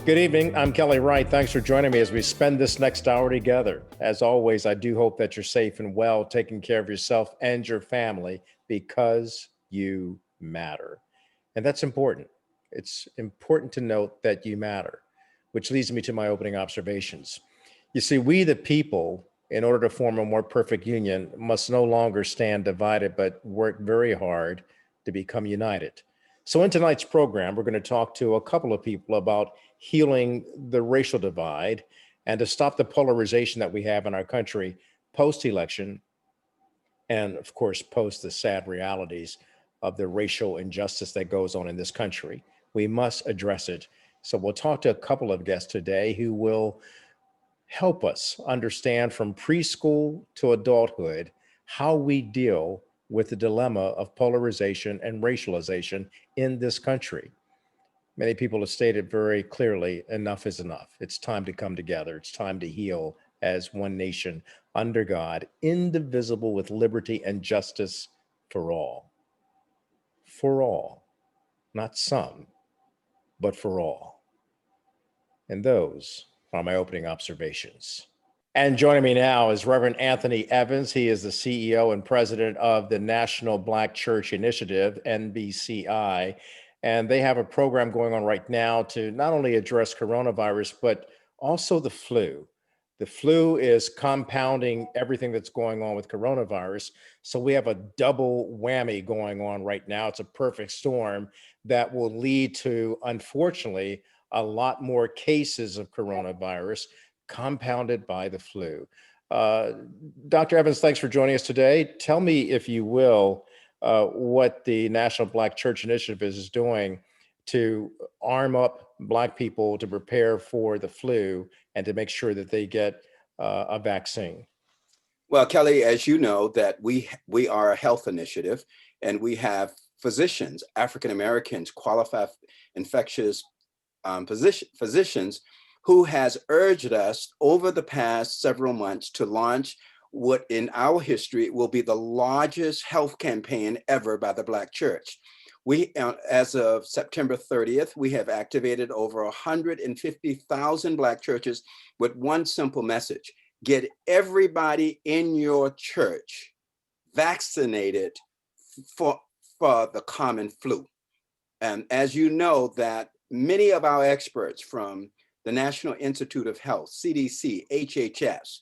Good evening. I'm Kelly Wright. Thanks for joining me as we spend this next hour together. As always, I do hope that you're safe and well, taking care of yourself and your family because you matter. And that's important. It's important to note that you matter, which leads me to my opening observations. You see, we the people, in order to form a more perfect union, must no longer stand divided, but work very hard to become united. So in tonight's program, we're going to talk to a couple of people about healing the racial divide and to stop the polarization that we have in our country post-election and, of course, post the sad realities of the racial injustice that goes on in this country. We must address it. So we'll talk to a couple of guests today who will help us understand from preschool to adulthood how we deal with the dilemma of polarization and racialization in this country. Many people have stated very clearly, enough is enough. It's time to come together. It's time to heal as one nation under God, indivisible with liberty and justice for all. For all, not some, but for all. And those are my opening observations. And joining me now is Reverend Anthony Evans. He is the CEO and president of the National Black Church Initiative, NBCI. And they have a program going on right now to not only address coronavirus, but also the flu. The flu is compounding everything that's going on with coronavirus. So we have a double whammy going on right now. It's a perfect storm that will lead to, unfortunately, a lot more cases of coronavirus compounded by the flu. Dr. Evans, thanks for joining us today. Tell me, if you will, what the National Black Church Initiative is doing to arm up Black people to prepare for the flu and to make sure that they get a vaccine. Well, Kelly, as you know, that we are a health initiative, and we have physicians, African Americans, qualified infectious physicians, who has urged us over the past several months to launch what in our history will be the largest health campaign ever by the Black Church. We, as of September 30th, we have activated over 150,000 Black churches with one simple message: get everybody in your church vaccinated for the common flu. And as you know, that many of our experts from the National Institute of Health, CDC, HHS,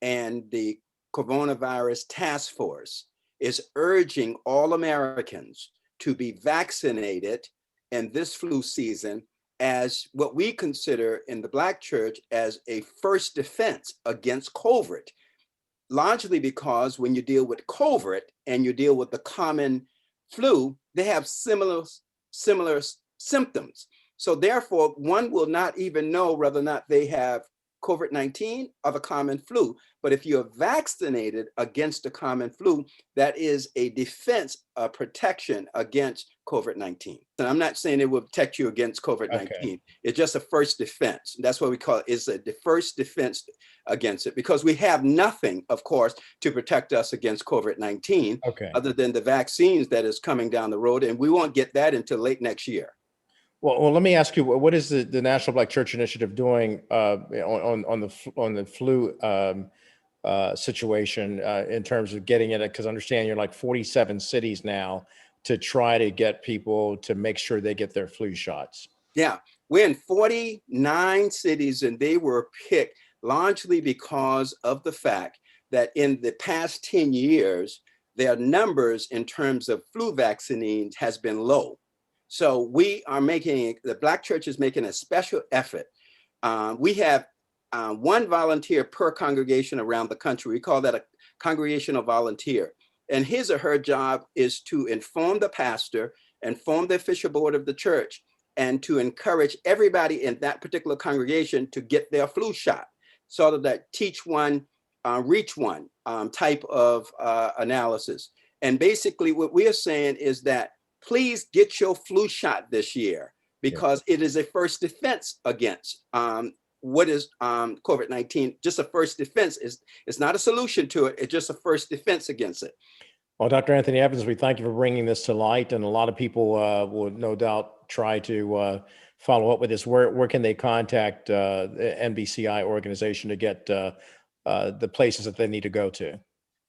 and the Coronavirus Task Force is urging all Americans to be vaccinated in this flu season as what we consider in the Black church as a first defense against COVID, largely because when you deal with COVID and you deal with the common flu, they have similar symptoms. So therefore, one will not even know whether or not they have COVID-19 or the common flu. But if you're vaccinated against the common flu, that is a defense, a protection against COVID-19. And I'm not saying it will protect you against COVID-19. Okay. It's just a first defense. That's what we call it, is the first defense against it, because we have nothing, of course, to protect us against COVID-19 other than the vaccines that is coming down the road. And we won't get that until late next year. Well, let me ask you, what is the National Black Church Initiative doing on the flu situation in terms of getting it? Because I understand you're like 47 cities now to try to get people to make sure they get their flu shots. Yeah, we're in 49 cities, and they were picked largely because of the fact that in the past 10 years, their numbers in terms of flu vaccines has been low. So we are the Black Church is making a special effort. We have one volunteer per congregation around the country. We call that a congregational volunteer. And his or her job is to inform the pastor, inform the official board of the church, and to encourage everybody in that particular congregation to get their flu shot, sort of that teach one, reach one type of analysis. And basically what we are saying is that please get your flu shot this year, because it is a first defense against what is COVID-19. Just a first defense. It's not a solution to it. It's just a first defense against it. Well, Dr. Anthony Evans, we thank you for bringing this to light. And a lot of people will no doubt try to follow up with this, where can they contact the NBCI organization to get the places that they need to go to?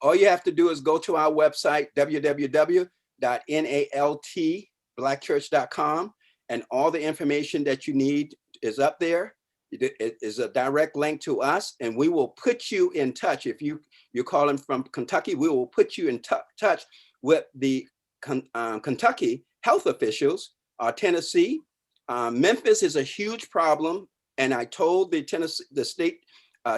All you have to do is go to our website, www.naltblackchurch.com, and all the information that you need is up there. It is a direct link to us, and we will put you in touch. If you're calling from Kentucky, we will put you in touch with the Kentucky health officials, Tennessee. Memphis is a huge problem, and I told the state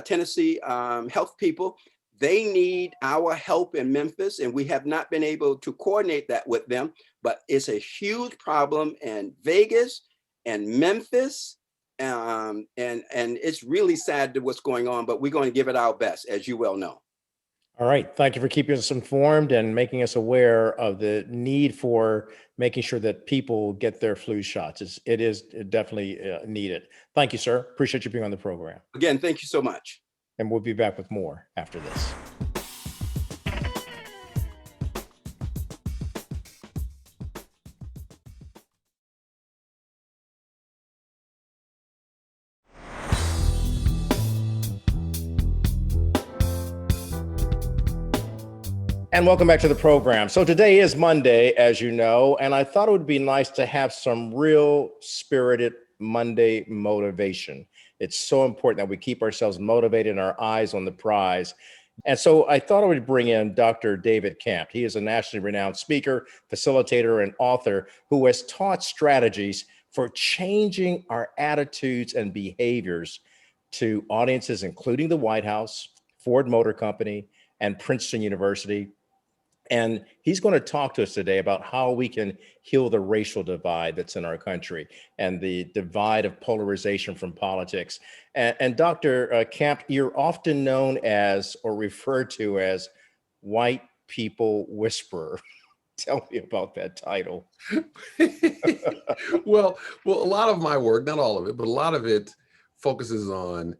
Tennessee health people they need our help in Memphis, and we have not been able to coordinate that with them. But it's a huge problem in Vegas and Memphis, and it's really sad that what's going on. But we're going to give it our best, as you well know. All right. Thank you for keeping us informed and making us aware of the need for making sure that people get their flu shots. It is definitely needed. Thank you, sir. Appreciate you being on the program. Again, thank you so much. And we'll be back with more after this. And welcome back to the program. So today is Monday, as you know, and I thought it would be nice to have some real spirited Monday motivation. It's so important that we keep ourselves motivated and our eyes on the prize. And so I thought I would bring in Dr. David Camp. He is a nationally renowned speaker, facilitator, and author who has taught strategies for changing our attitudes and behaviors to audiences, including the White House, Ford Motor Company, and Princeton University. And he's going to talk to us today about how we can heal the racial divide that's in our country and the divide of polarization from politics. And Dr. Camp, you're often known as or referred to as white people whisperer. Tell me about that title. Well, a lot of my work, not all of it, but a lot of it focuses on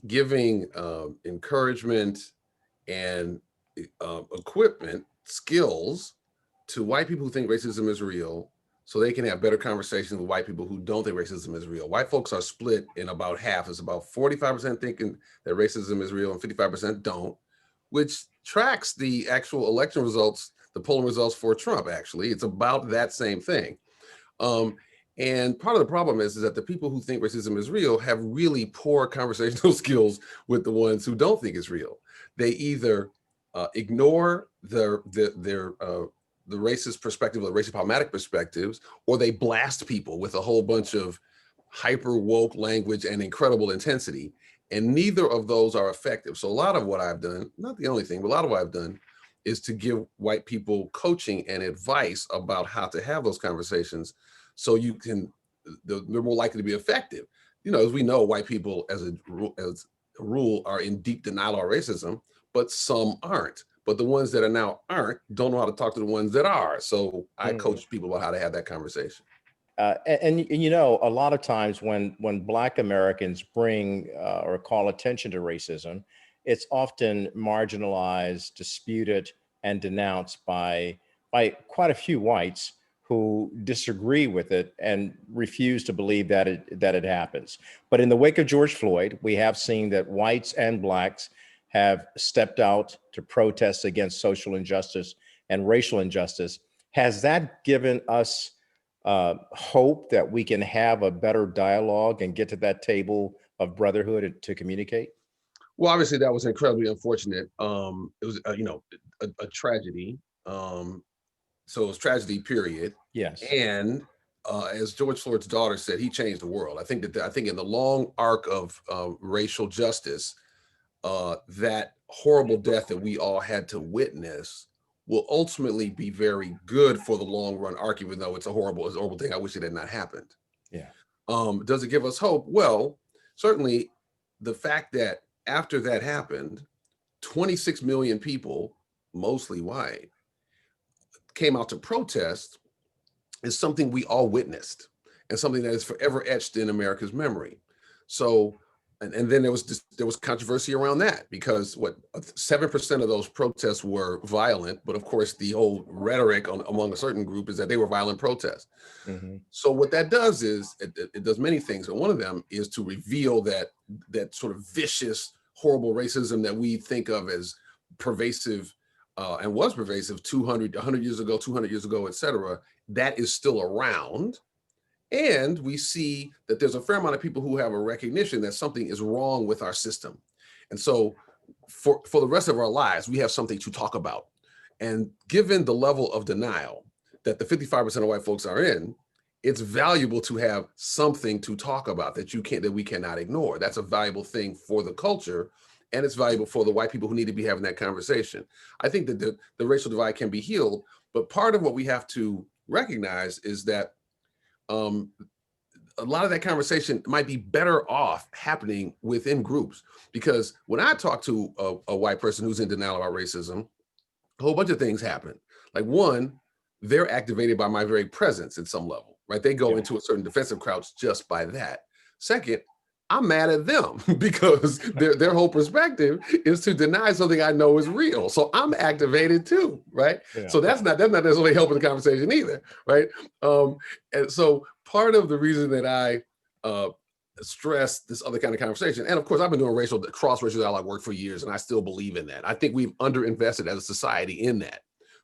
giving encouragement and equipment, skills to white people who think racism is real so they can have better conversations with white people who don't think racism is real. White folks are split in about half. It's about 45% thinking that racism is real and 55% don't, which tracks the actual election results, the polling results for Trump, actually. It's about that same thing. And part of the problem is that the people who think racism is real have really poor conversational skills with the ones who don't think it's real. They either ignore the racist perspective or the racist problematic perspectives, or they blast people with a whole bunch of hyper woke language and incredible intensity. And neither of those are effective. So a lot of what I've done, not the only thing, but a lot of what I've done is to give white people coaching and advice about how to have those conversations so they're more likely to be effective. You know, as we know, white people as a rule are in deep denial of racism, but some aren't. But the ones that are now don't know how to talk to the ones that are. So I coach people about how to have that conversation. And you know, a lot of times when Black Americans bring or call attention to racism, it's often marginalized, disputed, and denounced by quite a few whites who disagree with it and refuse to believe that it happens. But in the wake of George Floyd, we have seen that whites and Blacks have stepped out to protest against social injustice and racial injustice. Has that given us hope that we can have a better dialogue and get to that table of brotherhood to communicate? Well, obviously that was incredibly unfortunate. It was, a tragedy. So it was tragedy, period. Yes. And as George Floyd's daughter said, he changed the world. I think in the long arc of racial justice, that horrible death that we all had to witness will ultimately be very good for the long run arc, even though it's a horrible thing. I wish it had not happened. Yeah. Does it give us hope? Well, certainly the fact that after that happened, 26 million people, mostly white, came out to protest is something we all witnessed and something that is forever etched in America's memory. So and then there was controversy around that because 7% of those protests were violent, but of course the whole rhetoric among a certain group is that they were violent protests. Mm-hmm. So what that does is it does many things, and one of them is to reveal that sort of vicious, horrible racism that we think of as pervasive and was pervasive 100 years ago, 200 years ago, et cetera. That is still around. And we see that there's a fair amount of people who have a recognition that something is wrong with our system. And so for the rest of our lives, we have something to talk about. And given the level of denial that the 55% of white folks are in, it's valuable to have something to talk about that we cannot ignore. That's a valuable thing for the culture, and it's valuable for the white people who need to be having that conversation. I think that the racial divide can be healed, but part of what we have to recognize is that a lot of that conversation might be better off happening within groups, because when I talk to a white person who's in denial about racism, a whole bunch of things happen. Like, one, they're activated by my very presence at some level, right? They go into a certain defensive crouch just by that. Second, I'm mad at them because their whole perspective is to deny something I know is real. So I'm activated too, right? Yeah. So that's not necessarily helping the conversation either, right? And so part of the reason that I stress this other kind of conversation, and of course I've been doing cross-racial dialogue work for years, and I still believe in that. I think we've underinvested as a society in that.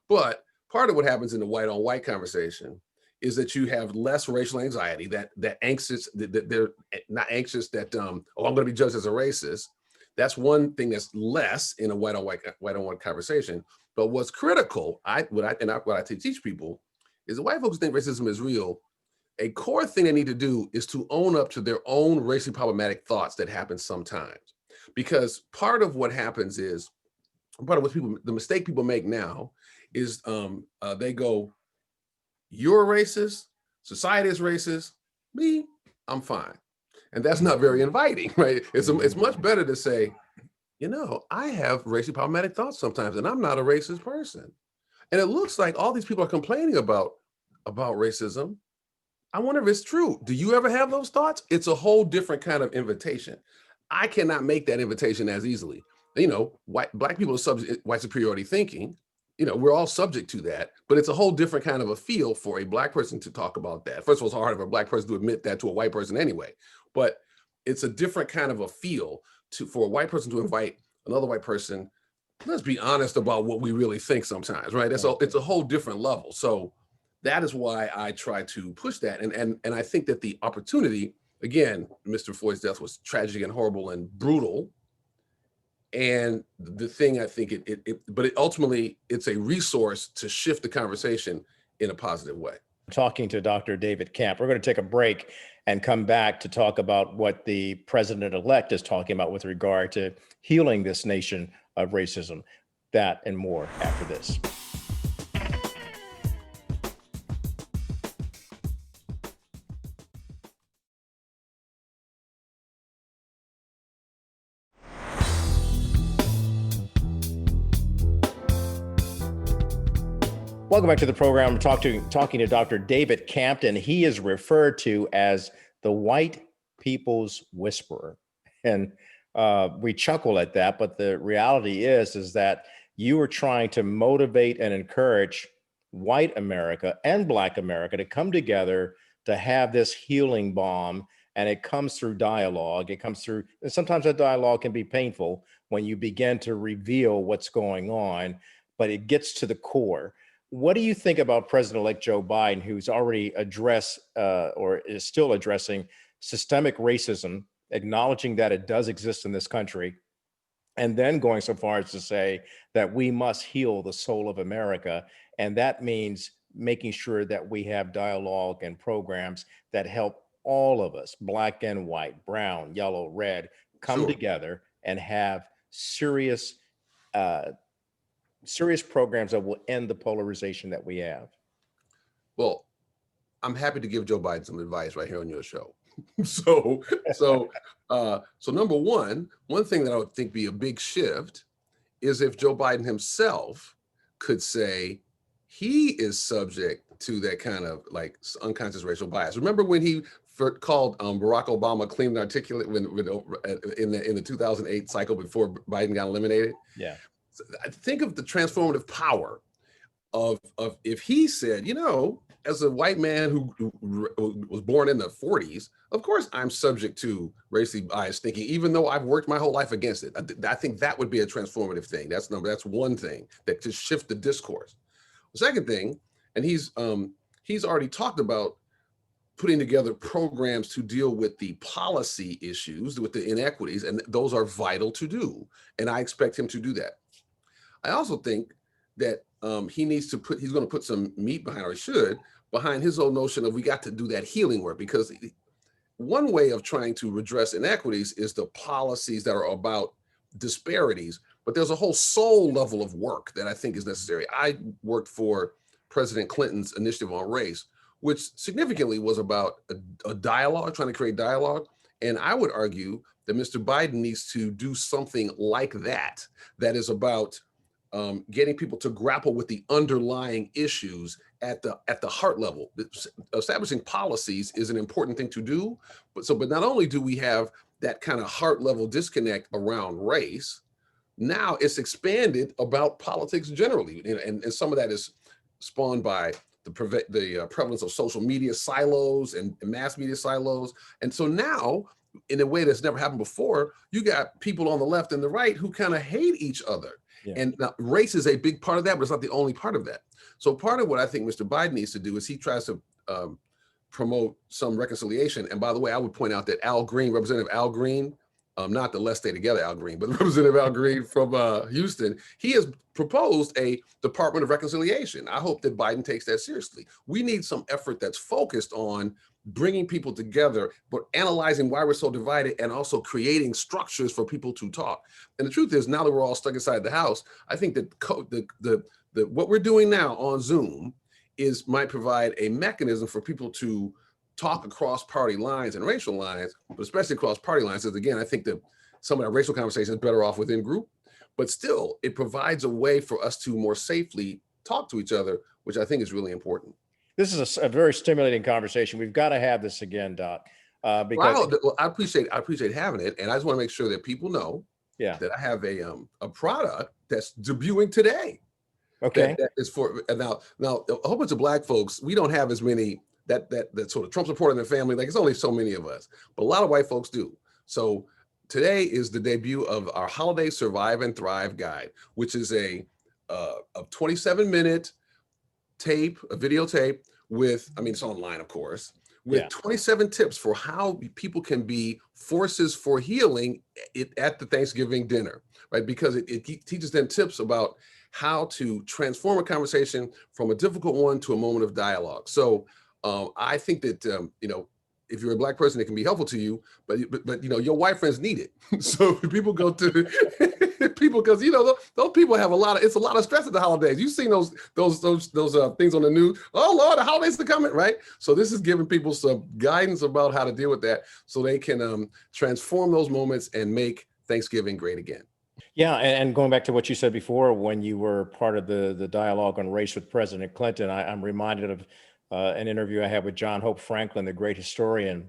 But part of what happens in the white-on-white conversation is that you have less racial anxiety, that anxious, that they're not anxious that, I'm going to be judged as a racist. That's one thing that's less in a white-on-white conversation. But what's critical, what I teach people is that white folks think racism is real. A core thing they need to do is to own up to their own racially problematic thoughts that happen sometimes. Because part of what happens is, the mistake people make now is they go, you're a racist, society is racist, me, I'm fine. And that's not very inviting, right? It's much better to say, I have racially problematic thoughts sometimes, and I'm not a racist person. And it looks like all these people are complaining about racism. I wonder if it's true. Do you ever have those thoughts? It's a whole different kind of invitation. I cannot make that invitation as easily. Black people are subject white superiority thinking. We're all subject to that, but it's a whole different kind of a feel for a Black person to talk about that. First of all, it's hard for a Black person to admit that to a white person anyway, but it's a different kind of a feel for a white person to invite another white person. Let's be honest about what we really think sometimes, right? It's a whole different level. So that is why I try to push that. And I think that the opportunity, again, Mr. Floyd's death was tragic and horrible and brutal. And the thing, I think but ultimately it's a resource to shift the conversation in a positive way. Talking to Dr. David Camp. We're going to take a break and come back to talk about what the president-elect is talking about with regard to healing this nation of racism. That and more after this. Welcome back to the program. I'm talking to Dr. David Campton. He is referred to as the white people's whisperer. And we chuckle at that, but the reality is that you are trying to motivate and encourage white America and Black America to come together to have this healing balm. And it comes through dialogue. It comes through, and sometimes that dialogue can be painful when you begin to reveal what's going on, but it gets to the core. What do you think about President-elect Joe Biden, who's already addressed or is still addressing systemic racism, acknowledging that it does exist in this country, and then going so far as to say that we must heal the soul of America? And that means making sure that we have dialogue and programs that help all of us, Black and white, brown, yellow, red, come together and have serious programs that will end the polarization that we have. Well, I'm happy to give Joe Biden some advice right here on your show. So number one thing that I would think be a big shift is if Joe Biden himself could say he is subject to that kind of like unconscious racial bias. Remember when he called Barack Obama clean and articulate in the 2008 cycle before Biden got eliminated. Yeah. So think of the transformative power of if he said, as a white man who was born in the 40s, of course I'm subject to racially biased thinking, even though I've worked my whole life against it. I think that would be a transformative thing. That's one thing that just shift the discourse. The second thing, and he's already talked about putting together programs to deal with the policy issues, with the inequities, and those are vital to do. And I expect him to do that. I also think that he's going to put some meat behind, or should, behind his whole notion of we got to do that healing work, because one way of trying to redress inequities is the policies that are about disparities, but there's a whole soul level of work that I think is necessary. I worked for President Clinton's initiative on race, which significantly was about a dialogue, trying to create dialogue. And I would argue that Mr. Biden needs to do something like that is about getting people to grapple with the underlying issues at the heart level. Establishing policies is an important thing to do, but not only do we have that kind of heart level disconnect around race, now it's expanded about politics generally, and some of that is spawned by the prevalence of social media silos and mass media silos. And so now, in a way that's never happened before, you got people on the left and the right who kind of hate each other. Yeah. And now, race is a big part of that, but it's not the only part of that. So part of what I think Mr. Biden needs to do is he tries to promote some reconciliation. And by the way, I would point out that Representative Al Green, not the Let's Stay Together Al Green, but Representative Al Green from Houston, he has proposed a Department of Reconciliation. I hope that Biden takes that seriously. We need some effort that's focused on bringing people together, but analyzing why we're so divided, and also creating structures for people to talk. And the truth is, now that we're all stuck inside the house, I think that what we're doing now on Zoom might provide a mechanism for people to talk across party lines and racial lines, but especially across party lines. Because again, I think that some of that racial conversation is better off within group, but still it provides a way for us to more safely talk to each other, which I think is really important. This is a very stimulating conversation. We've got to have this again, Doc. Because I appreciate having it, and I just want to make sure that people know that I have a product that's debuting today. Okay, that is for now a whole bunch of Black folks. We don't have as many that sort of Trump supporter in their family. Like, it's only so many of us, but a lot of white folks do. So today is the debut of our Holiday Survive and Thrive Guide, which is a 27-minute tape, a videotape with, it's online, of course, with 27 tips for how people can be forces for healing at the Thanksgiving dinner, right? Because it teaches them tips about how to transform a conversation from a difficult one to a moment of dialogue. So I think that, if you're a Black person, it can be helpful to you, but your white friends need it. So people go to people, because those people have it's a lot of stress at the holidays. You've seen those things on the news. Oh Lord, the holidays are coming, right? So this is giving people some guidance about how to deal with that, so they can transform those moments and make Thanksgiving great again. Yeah, and going back to what you said before, when you were part of the dialogue on race with President Clinton, I'm reminded of an interview I had with John Hope Franklin, the great historian,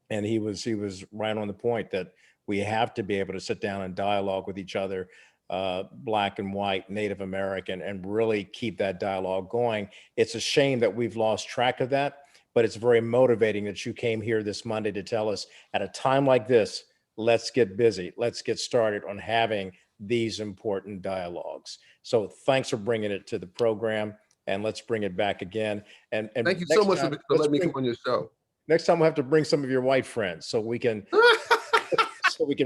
and he was right on the point that we have to be able to sit down and dialogue with each other, Black and white, Native American, and really keep that dialogue going. It's a shame that we've lost track of that, but it's very motivating that you came here this Monday to tell us, at a time like this, let's get busy. Let's get started on having these important dialogues. So thanks for bringing it to the program, and let's bring it back again. And thank you so much for letting me come on your show. Next time we'll have to bring some of your white friends so we can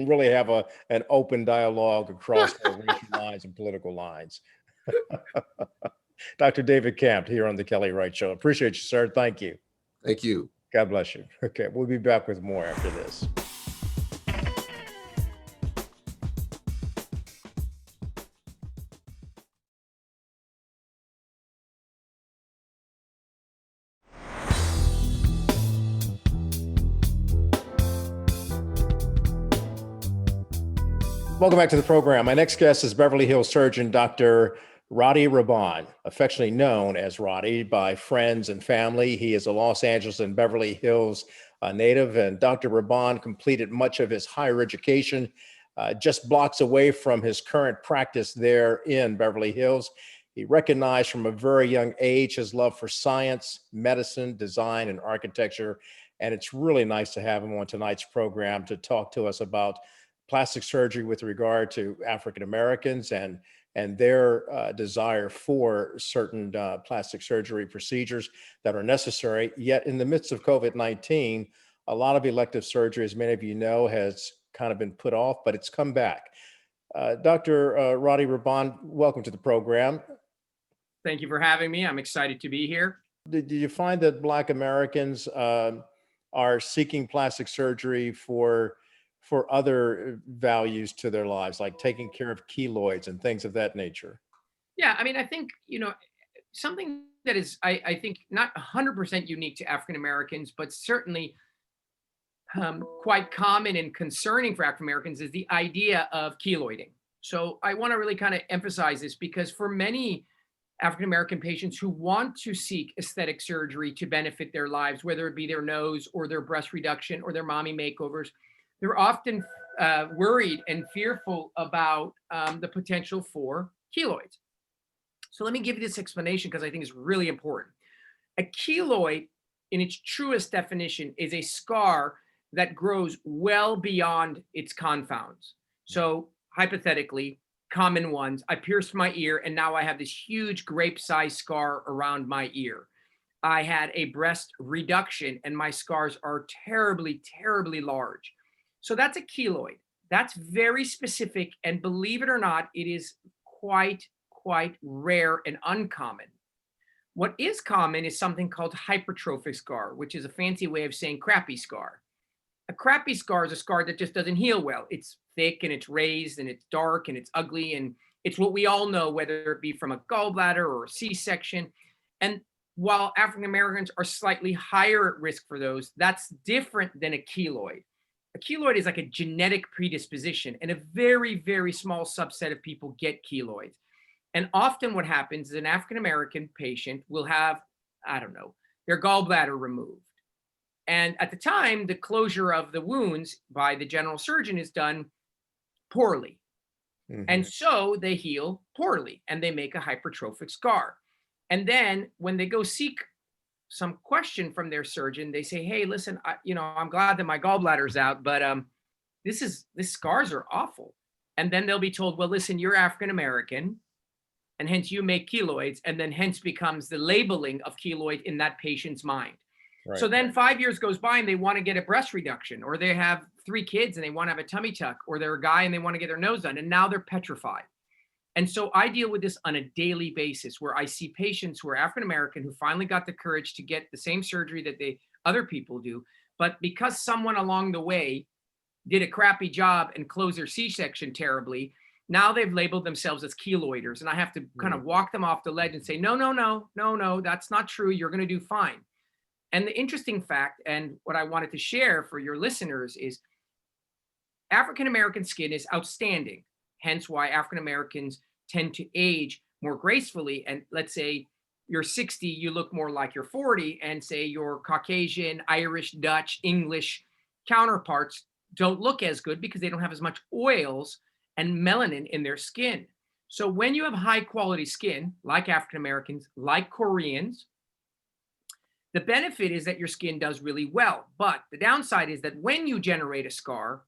really have an open dialogue across racial lines and political lines. Dr. David Camp here on the Kelly Wright Show. Appreciate you, sir. Thank you. Thank you. God bless you. Okay, we'll be back with more after this. Welcome back to the program. My next guest is Beverly Hills surgeon, Dr. Roddy Raban, affectionately known as Roddy by friends and family. He is a Los Angeles and Beverly Hills native, and Dr. Raban completed much of his higher education just blocks away from his current practice there in Beverly Hills. He recognized from a very young age his love for science, medicine, design, and architecture. And it's really nice to have him on tonight's program to talk to us about plastic surgery with regard to African Americans and their desire for certain plastic surgery procedures that are necessary. Yet in the midst of COVID-19, a lot of elective surgery, as many of you know, has kind of been put off, but it's come back. Dr. Roddy Raban, welcome to the program. Thank you for having me. I'm excited to be here. Did you find that Black Americans are seeking plastic surgery for other values to their lives, like taking care of keloids and things of that nature? Yeah, I mean, I think, something that is, I think, not 100% unique to African Americans, but certainly quite common and concerning for African Americans is the idea of keloiding. So I want to really kind of emphasize this because for many African American patients who want to seek aesthetic surgery to benefit their lives, whether it be their nose or their breast reduction or their mommy makeovers, they're often worried and fearful about the potential for keloids. So let me give you this explanation because I think it's really important. A keloid, in its truest definition, is a scar that grows well beyond its confounds. So hypothetically, common ones, I pierced my ear and now I have this huge grape-sized scar around my ear. I had a breast reduction and my scars are terribly, terribly large. So that's a keloid. That's very specific, and believe it or not, it is quite rare and uncommon. What is common is something called hypertrophic scar, which is a fancy way of saying crappy scar. A crappy scar is a scar that just doesn't heal well. It's thick and it's raised and it's dark and it's ugly, and it's what we all know, whether it be from a gallbladder or a C-section. And while African Americans are slightly higher at risk for those, that's different than a keloid. A keloid is like a genetic predisposition, and a very, very small subset of people get keloids. And often what happens is an African American patient will have, I don't know, their gallbladder removed. And at the time, the closure of the wounds by the general surgeon is done poorly. Mm-hmm. And so they heal poorly and they make a hypertrophic scar. And then when they go seek some question from their surgeon, they say, hey, listen, I'm glad that my gallbladder's out, but these scars are awful. And then they'll be told, well, listen, you're African American, and hence you make keloids, and then hence becomes the labeling of keloid in that patient's mind. Right. So then 5 years goes by and they want to get a breast reduction, or they have 3 kids and they want to have a tummy tuck, or they're a guy and they want to get their nose done, and now they're petrified. And so I deal with this on a daily basis where I see patients who are African American who finally got the courage to get the same surgery that other people do, but because someone along the way did a crappy job and closed their C-section terribly, now they've labeled themselves as keloiders, and I have to kind of walk them off the ledge and say, no, that's not true. You're going to do fine. And the interesting fact, and what I wanted to share for your listeners, is African American skin is outstanding. Hence why African Americans tend to age more gracefully. And let's say you're 60, you look more like you're 40, and say your Caucasian, Irish, Dutch, English counterparts don't look as good because they don't have as much oils and melanin in their skin. So when you have high quality skin, like African Americans, like Koreans, the benefit is that your skin does really well. But the downside is that when you generate a scar,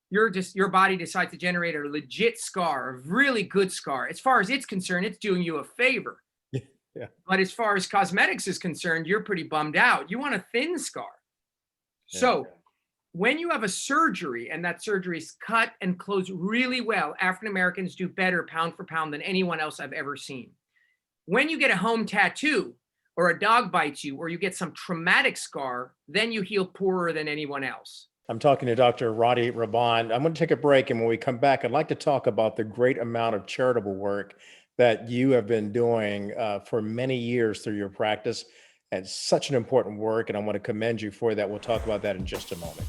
your body decides to generate a legit scar, a really good scar. As far as it's concerned, it's doing you a favor. Yeah. But as far as cosmetics is concerned, you're pretty bummed out. You want a thin scar. Yeah. So when you have a surgery and that surgery is cut and closed really well, African Americans do better pound for pound than anyone else I've ever seen. When you get a home tattoo, or a dog bites you, or you get some traumatic scar, then you heal poorer than anyone else. I'm talking to Dr. Roddy Raban. I'm going to take a break, and when we come back, I'd like to talk about the great amount of charitable work that you have been doing for many years through your practice. And such an important work, and I want to commend you for that. We'll talk about that in just a moment.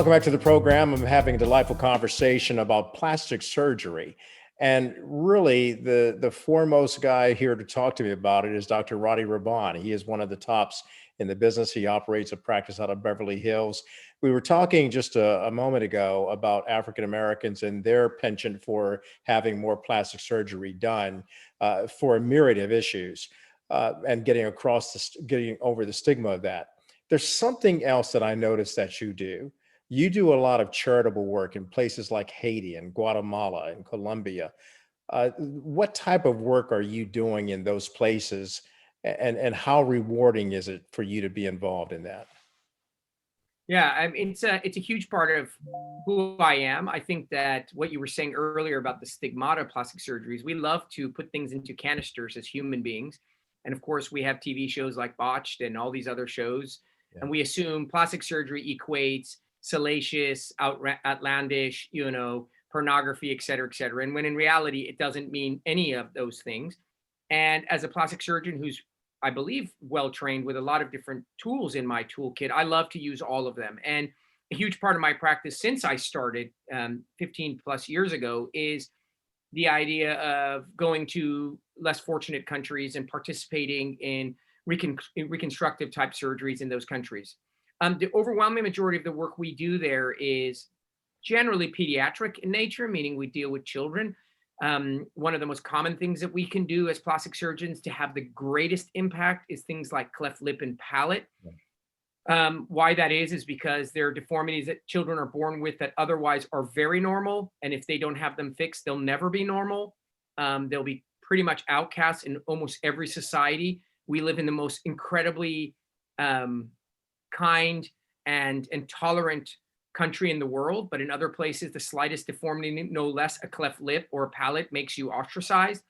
Welcome back to the program. I'm having a delightful conversation about plastic surgery. And really, the foremost guy here to talk to me about it is Dr. Roddy Raban. He is one of the tops in the business. He operates a practice out of Beverly Hills. We were talking just a moment ago about African Americans and their penchant for having more plastic surgery done for a myriad of issues and getting over the stigma of that. There's something else that I noticed that you do. You do a lot of charitable work in places like Haiti and Guatemala and Colombia. What type of work are you doing in those places, and how rewarding is it for you to be involved in that? Yeah, I mean, it's a huge part of who I am. I think that what you were saying earlier about the stigmata of plastic surgeries, we love to put things into canisters as human beings. And of course, we have TV shows like Botched and all these other shows. Yeah. And we assume plastic surgery equates salacious, outlandish, pornography, et cetera, et cetera. And when in reality, it doesn't mean any of those things. And as a plastic surgeon who's, I believe, well trained with a lot of different tools in my toolkit, I love to use all of them. And a huge part of my practice since I started 15 plus years ago is the idea of going to less fortunate countries and participating in reconstructive type surgeries in those countries. The overwhelming majority of the work we do there is generally pediatric in nature, meaning we deal with children. One of the most common things that we can do as plastic surgeons to have the greatest impact is things like cleft lip and palate. Why that is because there are deformities that children are born with that otherwise are very normal. And if they don't have them fixed, they'll never be normal. They'll be pretty much outcasts in almost every society. We live in the most incredibly kind and tolerant country in the world, but in other places, the slightest deformity, no less a cleft lip or a palate, makes you ostracized.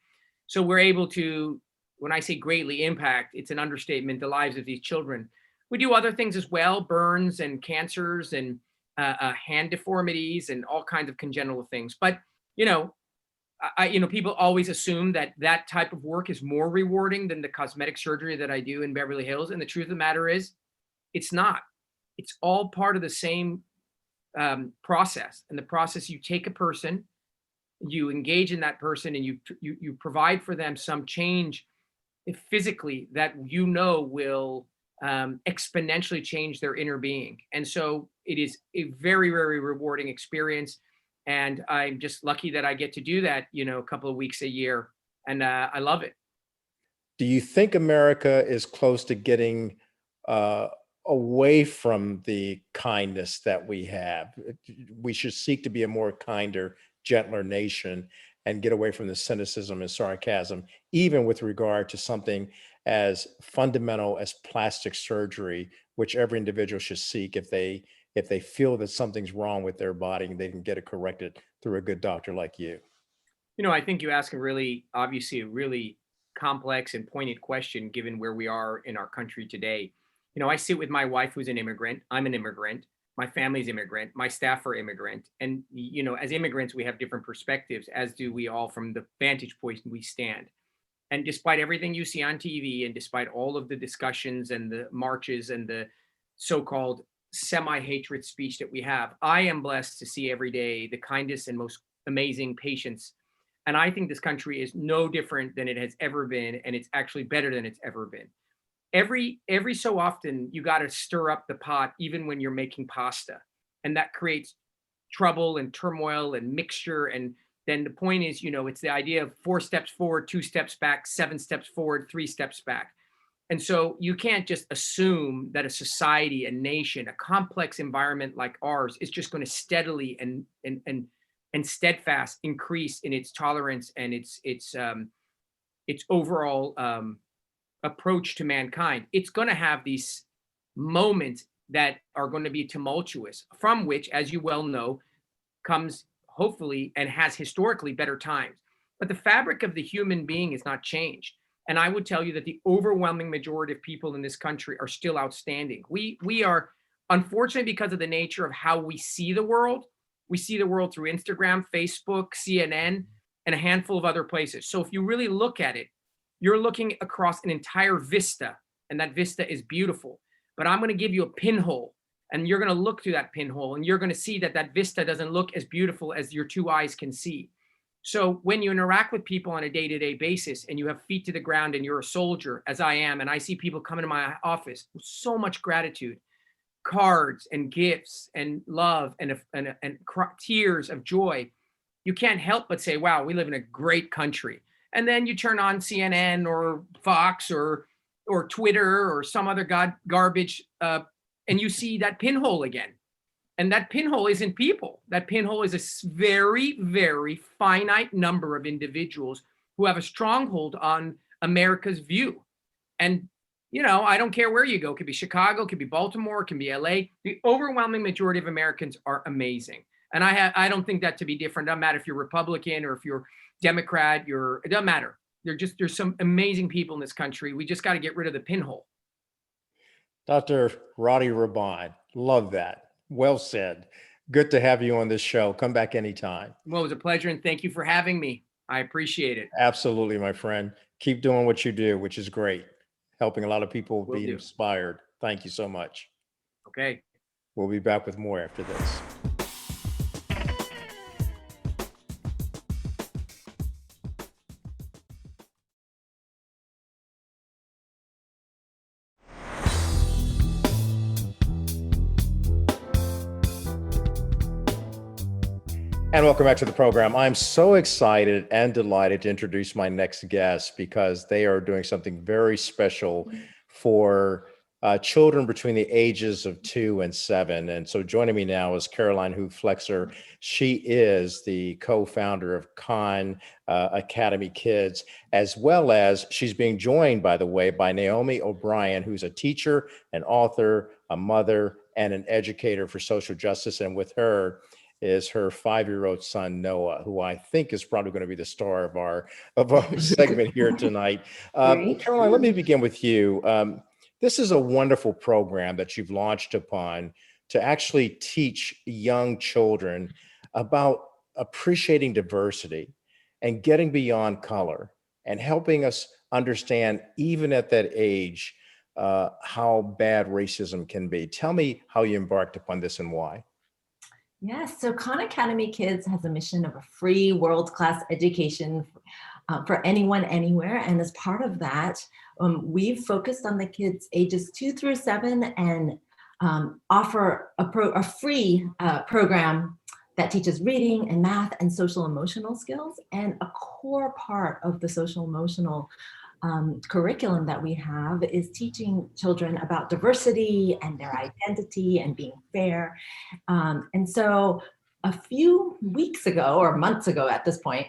So we're able to, when I say greatly impact, it's an understatement, the lives of these children. We do other things as well, burns and cancers and hand deformities and all kinds of congenital things. But people always assume that that type of work is more rewarding than the cosmetic surgery that I do in Beverly Hills. And the truth of the matter is, it's not. It's all part of the same process. And the process, you take a person, you engage in that person, and you provide for them some change physically that will exponentially change their inner being. And so it is a very, very rewarding experience. And I'm just lucky that I get to do that, a couple of weeks a year. And I love it. Do you think America is close to getting away from the kindness that we have? We should seek to be a more kinder, gentler nation and get away from the cynicism and sarcasm, even with regard to something as fundamental as plastic surgery, which every individual should seek if they feel that something's wrong with their body and they can get it corrected through a good doctor like you. I think you ask obviously a really complex and poignant question given where we are in our country today. I sit with my wife, who's an immigrant. I'm an immigrant. My family's immigrant. My staff are immigrant. And, as immigrants, we have different perspectives, as do we all from the vantage point we stand. And despite everything you see on TV and despite all of the discussions and the marches and the so-called semi-hatred speech that we have, I am blessed to see every day the kindest and most amazing patients. And I think this country is no different than it has ever been. And it's actually better than it's ever been. Every so often, you got to stir up the pot, even when you're making pasta. And that creates trouble and turmoil and mixture. And then the point is, it's the idea of 4 steps forward, 2 steps back, 7 steps forward, 3 steps back. And so you can't just assume that a society, a nation, a complex environment like ours is just going to steadily and steadfast increase in its tolerance and its overall approach to mankind. It's going to have these moments that are going to be tumultuous, from which, as you well know, comes hopefully and has historically better times. But the fabric of the human being is not changed. And I would tell you that the overwhelming majority of people in this country are still outstanding. We are, unfortunately, because of the nature of how we see the world through Instagram, Facebook, CNN, and a handful of other places. So if you really look at it, you're looking across an entire vista, and that vista is beautiful. But I'm going to give you a pinhole And you're going to look through that pinhole and you're going to see that that vista doesn't look as beautiful as your two eyes can see. So when you interact with people on a day-to-day basis and you have feet to the ground and you're a soldier, as I am, and I see people come into my office with so much gratitude, cards and gifts and love and tears of joy, you can't help but say, wow, we live in a great country. And then you turn on CNN or Fox or Twitter or some other garbage, and you see that pinhole again. And that pinhole isn't people. That pinhole is a very, very finite number of individuals who have a stronghold on America's view. And, you know, I don't care where you go. It could be Chicago, it could be Baltimore, it can be LA. The overwhelming majority of Americans are amazing. And I don't think that to be different. It doesn't matter if you're Republican or if you're Democrat, it doesn't matter. There's some amazing people in this country. We just got to get rid of the pinhole. Dr. Roddy Raban, love that. Well said. Good to have you on this show. Come back anytime. Well, it was a pleasure, and thank you for having me. I appreciate it. Absolutely, my friend. Keep doing what you do, which is great. Helping a lot of people be inspired. Thank you so much. Okay. We'll be back with more after this. And welcome back to the program. I'm so excited and delighted to introduce my next guest because they are doing something very special for children between the ages of 2 and 7. And so joining me now is Caroline Hoop-Flexer. She is the co-founder of Khan Academy Kids, as well as she's being joined, by the way, by Naomi O'Brien, who's a teacher, an author, a mother, and an educator for social justice. And with her is her 5-year-old son, Noah, who I think is probably going to be the star of our segment here tonight. Caroline, let me begin with you. This is a wonderful program that you've launched upon to actually teach young children about appreciating diversity and getting beyond color and helping us understand, even at that age, how bad racism can be. Tell me how you embarked upon this and why. Yes, so Khan Academy Kids has a mission of a free world-class education for anyone, anywhere. And as part of that, we've focused on the kids ages 2 through 7 and offer a free program that teaches reading and math and social emotional skills. And a core part of the social emotional curriculum that we have is teaching children about diversity and their identity and being fair. And so a few weeks ago or months ago at this point,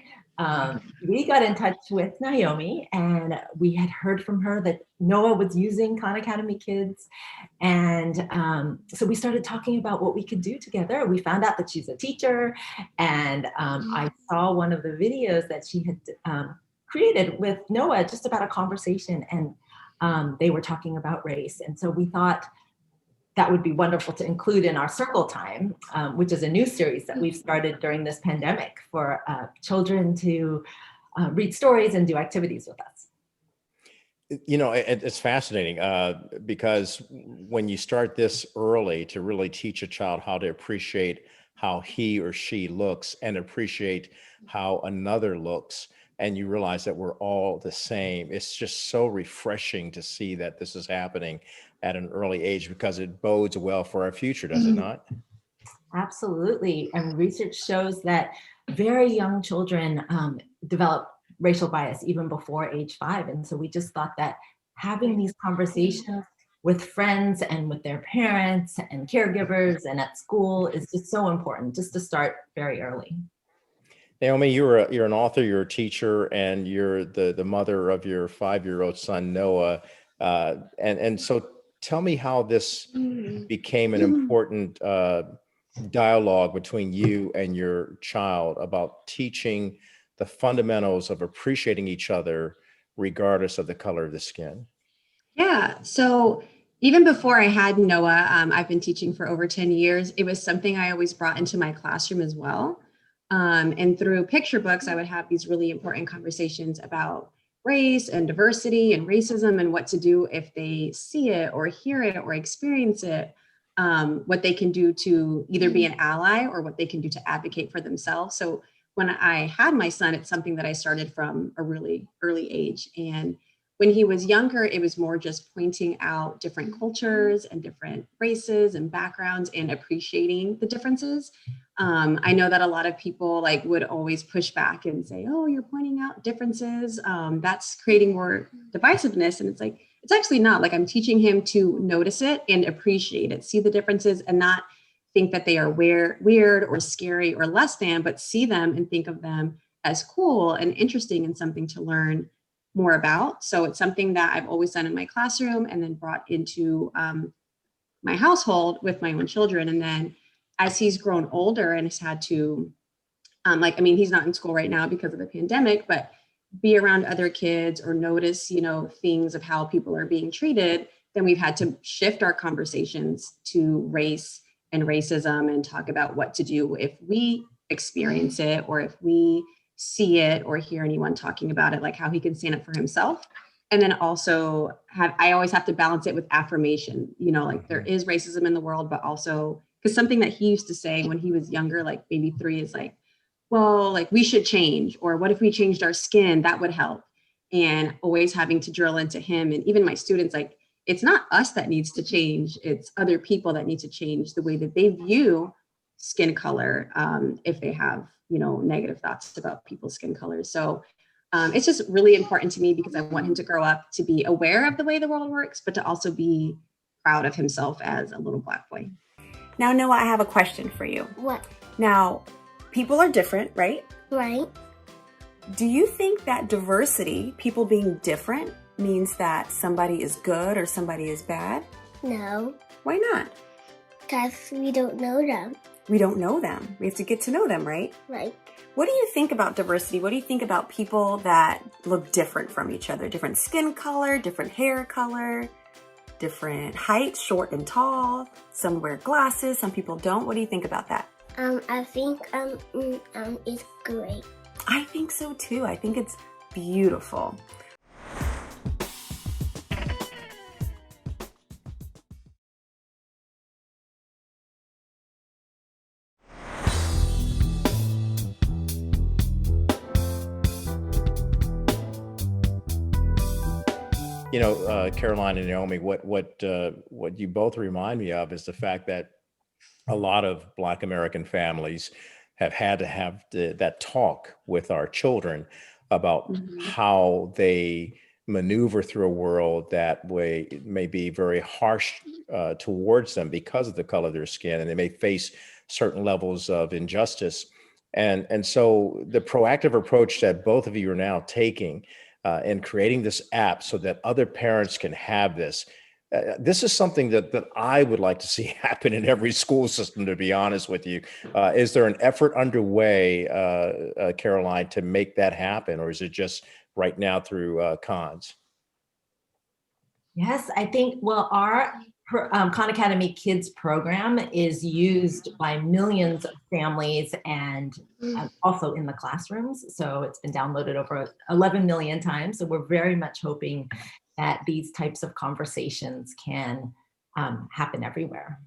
we got in touch with Naomi and we had heard from her that Noah was using Khan Academy Kids. And so we started talking about what we could do together. We found out that she's a teacher and I saw one of the videos that she had created with Noah just about a conversation, and they were talking about race. And so we thought that would be wonderful to include in our Circle Time, which is a new series that we've started during this pandemic for children to read stories and do activities with us. You know, it's fascinating because when you start this early to really teach a child how to appreciate how he or she looks and appreciate how another looks, and you realize that we're all the same. It's just so refreshing to see that this is happening at an early age because it bodes well for our future, does it not? Absolutely. And research shows that very young children develop racial bias even before age 5. And so we just thought that having these conversations with friends and with their parents and caregivers and at school is just so important, just to start very early. Naomi, you're an author, you're a teacher, and you're the mother of your 5-year-old son, Noah. And so tell me how this became an important dialogue between you and your child about teaching the fundamentals of appreciating each other regardless of the color of the skin. Yeah, so even before I had Noah, I've been teaching for over 10 years. It was something I always brought into my classroom as well. And through picture books, I would have these really important conversations about race and diversity and racism and what to do if they see it or hear it or experience it. what they can do to either be an ally or what they can do to advocate for themselves. So when I had my son, it's something that I started from a really early age. And when he was younger, it was more just pointing out different cultures and different races and backgrounds and appreciating the differences. I know that a lot of people like would always push back and say, oh, you're pointing out differences. That's creating more divisiveness. And it's like, it's actually not. Like, I'm teaching him to notice it and appreciate it, see the differences and not think that they are weird or scary or less than, but see them and think of them as cool and interesting and something to learn more about. So it's something that I've always done in my classroom and then brought into my household with my own children. And then as he's grown older and has had to, he's not in school right now because of the pandemic, but be around other kids or notice, things of how people are being treated, then we've had to shift our conversations to race and racism and talk about what to do if we experience it or if we see it or hear anyone talking about it, like how he can stand up for himself. And then also I always have to balance it with affirmation, like there is racism in the world, but also because something that he used to say when he was younger, like maybe 3, is like, well, like we should change, or what if we changed our skin? That would help. And always having to drill into him and even my students, like, it's not us that needs to change. It's other people that need to change the way that they view skin color if they have, negative thoughts about people's skin colors. So it's just really important to me because I want him to grow up to be aware of the way the world works, but to also be proud of himself as a little Black boy. Now, Noah, I have a question for you. What? Now, people are different, right? Right. Do you think that diversity, people being different, means that somebody is good or somebody is bad? No. Why not? Because we don't know them. We don't know them. We have to get to know them, right? Right. What do you think about diversity? What do you think about people that look different from each other? Different skin color, different hair color, different height, short and tall. Some wear glasses, some people don't. What do you think about that? I think it's great. I think so too. I think it's beautiful. Caroline and Naomi, what you both remind me of is the fact that a lot of Black American families have had to have that talk with our children about how they maneuver through a world that may be very harsh towards them because of the color of their skin, and they may face certain levels of injustice. And so the proactive approach that both of you are now taking and creating this app so that other parents can have this. This is something that I would like to see happen in every school system, to be honest with you. Is there an effort underway, Caroline, to make that happen? Or is it just right now through cons? Yes, I think, well, our Khan Academy Kids program is used by millions of families and also in the classrooms. So it's been downloaded over 11 million times. So we're very much hoping that these types of conversations can happen everywhere.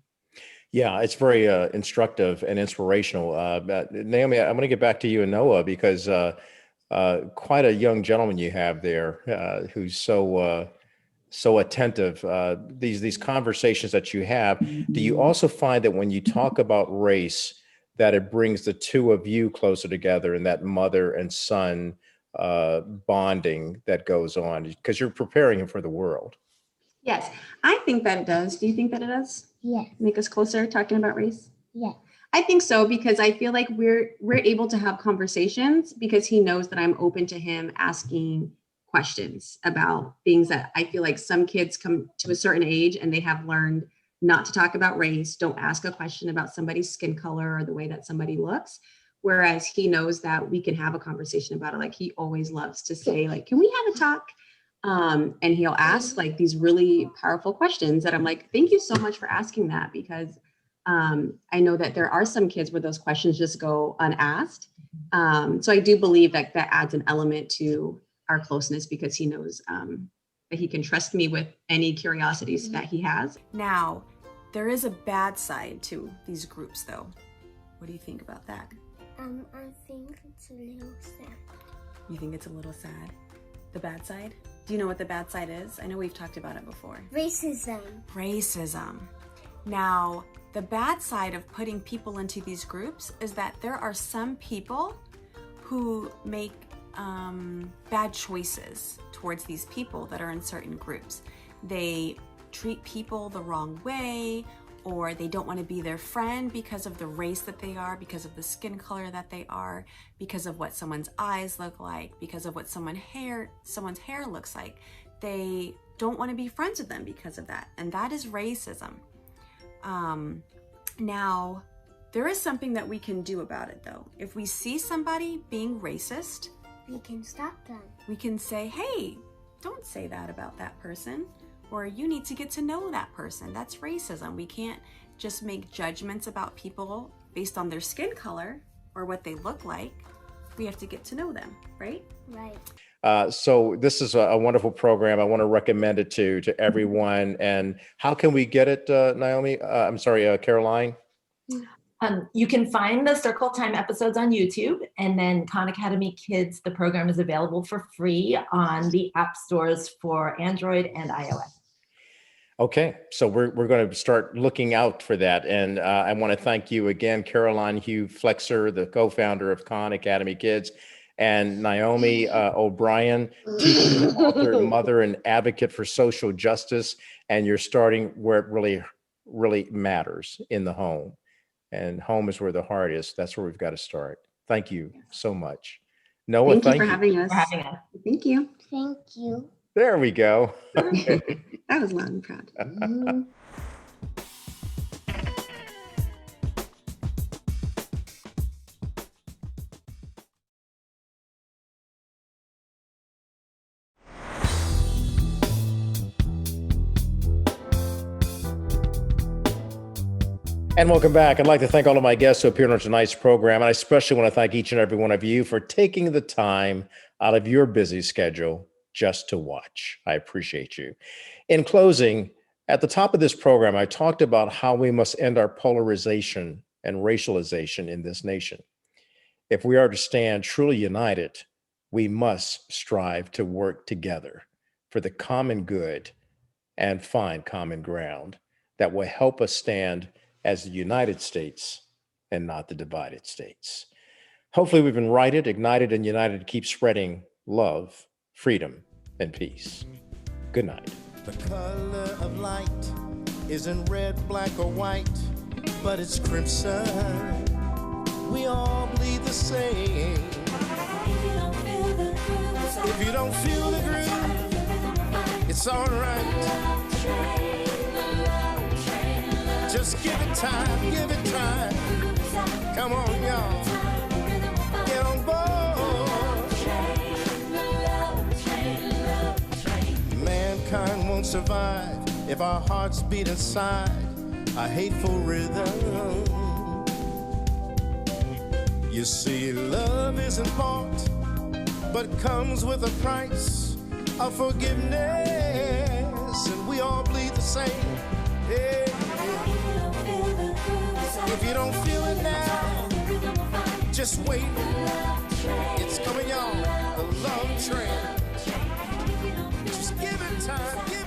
Yeah, it's very instructive and inspirational. Naomi, I'm going to get back to you and Noah because quite a young gentleman you have there who's so attentive. These conversations that you have, do you also find that when you talk about race, that it brings the two of you closer together and that mother and son bonding that goes on because you're preparing him for the world? Yes, I think that it does. Do you think that it does? Yes. Make us closer talking about race? Yes. I think so, because I feel like we're able to have conversations because he knows that I'm open to him asking questions about things that I feel like some kids come to a certain age and they have learned not to talk about race, don't ask a question about somebody's skin color or the way that somebody looks. Whereas he knows that we can have a conversation about it. Like he always loves to say, like, can we have a talk? And he'll ask like these really powerful questions that I'm like, thank you so much for asking that, because I know that there are some kids where those questions just go unasked. So I do believe that adds an element to our closeness because he knows that he can trust me with any curiosities that he has. Now, There is a bad side to these groups, though. What do you think about that? I think it's a little sad. You think it's a little sad? The bad side? Do you know what the bad side is? I know we've talked about it before. Racism. Racism. Now, the bad side of putting people into these groups is that there are some people who make bad choices towards these people that are in certain groups. They treat people the wrong way, or they don't want to be their friend because of the race that they are, because of the skin color that they are, because of what someone's eyes look like, because of what someone's hair looks like. They don't want to be friends with them because of that, and that is racism. Now, there is something that we can do about it, though. If we see somebody being racist, We can stop them. we can say, hey, don't say that about that person, or you need to get to know that person. That's racism. We can't just make judgments about people based on their skin color or what they look like. We have to get to know them, right? Right. So this is a wonderful program. I want to recommend it to everyone. And how can we get it, Naomi? I'm sorry, Caroline? You can find the Circle Time episodes on YouTube, and then Khan Academy Kids, the program is available for free on the app stores for Android and iOS. Okay, so we're going to start looking out for that. And I want to thank you again, Caroline Hugh Flexer, the co-founder of Khan Academy Kids, and Naomi O'Brien, teacher, author, mother, and advocate for social justice. And you're starting where it really, really matters, in the home. And home is where the heart is. That's where we've got to start. Thank you so much. Noah, Thank you for having us. For having us. Thank you. Thank you. There we go. That was loud and proud. And welcome back. I'd like to thank all of my guests who appeared on tonight's program. And I especially want to thank each and every one of you for taking the time out of your busy schedule just to watch. I appreciate you. In closing, at the top of this program, I talked about how we must end our polarization and racialization in this nation. If we are to stand truly united, we must strive to work together for the common good and find common ground that will help us stand as the United States and not the divided states. Hopefully we've been righted, ignited, and united to keep spreading love, freedom, and peace. Good night. The color of light isn't red, black, or white, but it's crimson. We all bleed the same. If you don't feel the groove, it's all right. Just give it time, give it time. Come on, y'all. Get on board. Mankind won't survive if our hearts beat inside a hateful rhythm. You see, love isn't bought, but comes with a price of forgiveness, and we all bleed the same. Yeah. If you don't feel it now, just wait. It's coming on, the love train. Just give it time, give